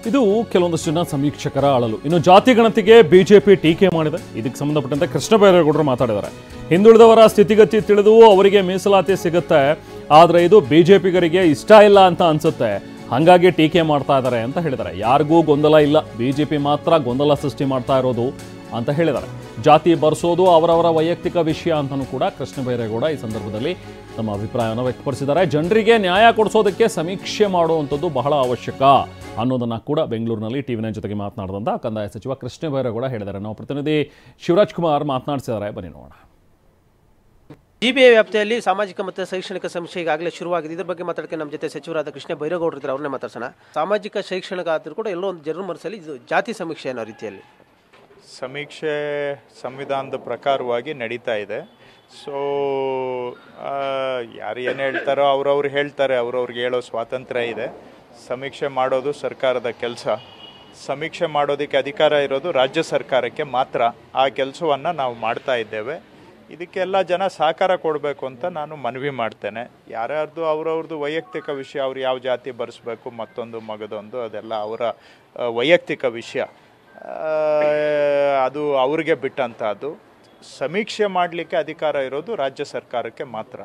ಇದು ಕೆಲವೊಂದಷ್ಟು ಜನ ಸಮೀಕ್ಷಕರ ಅಳಲು. ಇನ್ನು ಜಾತಿ ಗಣತಿಗೆ ಬಿಜೆಪಿ ಟೀಕೆ ಮಾಡಿದೆ. ಇದಕ್ಕೆ ಸಂಬಂಧಪಟ್ಟಂತೆ ಕೃಷ್ಣ ಬೈರೇಗೌಡರು ಮಾತಾಡಿದ್ದಾರೆ. ಹಿಂದುಳಿದವರ ಸ್ಥಿತಿಗತಿ ತಿಳಿದು ಅವರಿಗೆ ಮೀಸಲಾತಿ ಸಿಗುತ್ತೆ, ಆದರೆ ಇದು ಬಿಜೆಪಿಗರಿಗೆ ಇಷ್ಟ ಇಲ್ಲ ಅಂತ ಅನ್ಸುತ್ತೆ, ಹಾಗಾಗಿ ಟೀಕೆ ಮಾಡ್ತಾ ಇದ್ದಾರೆ ಅಂತ ಹೇಳಿದ್ದಾರೆ. ಯಾರಿಗೂ ಗೊಂದಲ ಇಲ್ಲ, ಬಿಜೆಪಿ ಮಾತ್ರ ಗೊಂದಲ ಸೃಷ್ಟಿ ಮಾಡ್ತಾ ಇರೋದು ಅಂತ ಹೇಳಿದ್ದಾರೆ. ಜಾತಿ ಬರ್ಸೋದು ಅವರವರ ವೈಯಕ್ತಿಕ ವಿಷಯ ಅಂತಲೂ ಕೂಡ ಕೃಷ್ಣ ಬೈರೇಗೌಡ ಈ ಸಂದರ್ಭದಲ್ಲಿ ತಮ್ಮ ಅಭಿಪ್ರಾಯವನ್ನು ವ್ಯಕ್ತಪಡಿಸಿದ್ದಾರೆ. ಜನರಿಗೆ ನ್ಯಾಯ ಕೊಡಿಸೋದಕ್ಕೆ ಸಮೀಕ್ಷೆ ಮಾಡುವಂಥದ್ದು ಬಹಳ ಅವಶ್ಯಕ ಅನ್ನೋದನ್ನು ಕೂಡ ಬೆಂಗಳೂರಿನಲ್ಲಿ ಟಿವಿ9 ಜೊತೆಗೆ ಮಾತನಾಡಿದಂಥ ಕಂದಾಯ ಸಚಿವ ಕೃಷ್ಣ ಬೈರೇಗೌಡ ಹೇಳಿದ್ದಾರೆ. ನಾವು ಪ್ರತಿನಿಧಿ ಶಿವರಾಜ್ ಕುಮಾರ್ ಮಾತನಾಡಿಸಿದ್ದಾರೆ, ಬನ್ನಿ ನೋಡೋಣ. ಜಿಬಿಎ ವ್ಯಾಪ್ತಿಯಲ್ಲಿ ಸಾಮಾಜಿಕ ಮತ್ತು ಶೈಕ್ಷಣಿಕ ಸಮೀಕ್ಷೆ ಈಗಾಗಲೇ ಶುರುವಾಗಿದೆ. ಇದ್ರ ಬಗ್ಗೆ ಮಾತಾಡಕ್ಕೆ ನಮ್ಮ ಜೊತೆ ಸಚಿವರಾದ ಕೃಷ್ಣ ಬೈರೇಗೌಡರು ಇದ್ದಾರೆ, ಅವ್ರನ್ನೇ ಮಾತಾಡ್ಸೋಣ. ಸಾಮಾಜಿಕ ಶೈಕ್ಷಣಿಕ ಆದರೂ ಕೂಡ ಎಲ್ಲೋ ಒಂದು ಜನರ ಮನಸ್ಸಲ್ಲಿ ಇದು ಜಾತಿ ಸಮೀಕ್ಷೆ ಅನ್ನೋ ರೀತಿಯಲ್ಲಿ ಸಮೀಕ್ಷೆ ಸಂವಿಧಾನದ ಪ್ರಕಾರವಾಗಿ ನಡೀತಾ ಇದೆ. ಸೊ ಯಾರು ಏನು ಹೇಳ್ತಾರೋ ಅವ್ರವ್ರು ಹೇಳ್ತಾರೆ, ಅವ್ರವ್ರಿಗೆ ಹೇಳೋ ಸ್ವಾತಂತ್ರ್ಯ ಇದೆ. ಸಮೀಕ್ಷೆ ಮಾಡೋದು ಸರ್ಕಾರದ ಕೆಲಸ. ಸಮೀಕ್ಷೆ ಮಾಡೋದಕ್ಕೆ ಅಧಿಕಾರ ಇರೋದು ರಾಜ್ಯ ಸರ್ಕಾರಕ್ಕೆ ಮಾತ್ರ. ಆ ಕೆಲಸವನ್ನು ನಾವು ಮಾಡ್ತಾ ಇದ್ದೇವೆ. ಇದಕ್ಕೆಲ್ಲ ಜನ ಸಹಕಾರ ಕೊಡಬೇಕು ಅಂತ ನಾನು ಮನವಿ ಮಾಡ್ತೇನೆ. ಯಾರ್ಯಾರ್ದು ಅವ್ರವ್ರದ್ದು ವೈಯಕ್ತಿಕ ವಿಷಯ, ಅವ್ರು ಯಾವ ಜಾತಿ ಬರೆಸ್ಬೇಕು, ಮತ್ತೊಂದು ಮಗದೊಂದು, ಅದೆಲ್ಲ ಅವರ ವೈಯಕ್ತಿಕ ವಿಷಯ, ಅದು ಅವ್ರಿಗೆ ಬಿಟ್ಟಂಥದ್ದು. ಸಮೀಕ್ಷೆ ಮಾಡಲಿಕ್ಕೆ ಅಧಿಕಾರ ಇರೋದು ರಾಜ್ಯ ಸರ್ಕಾರಕ್ಕೆ ಮಾತ್ರ.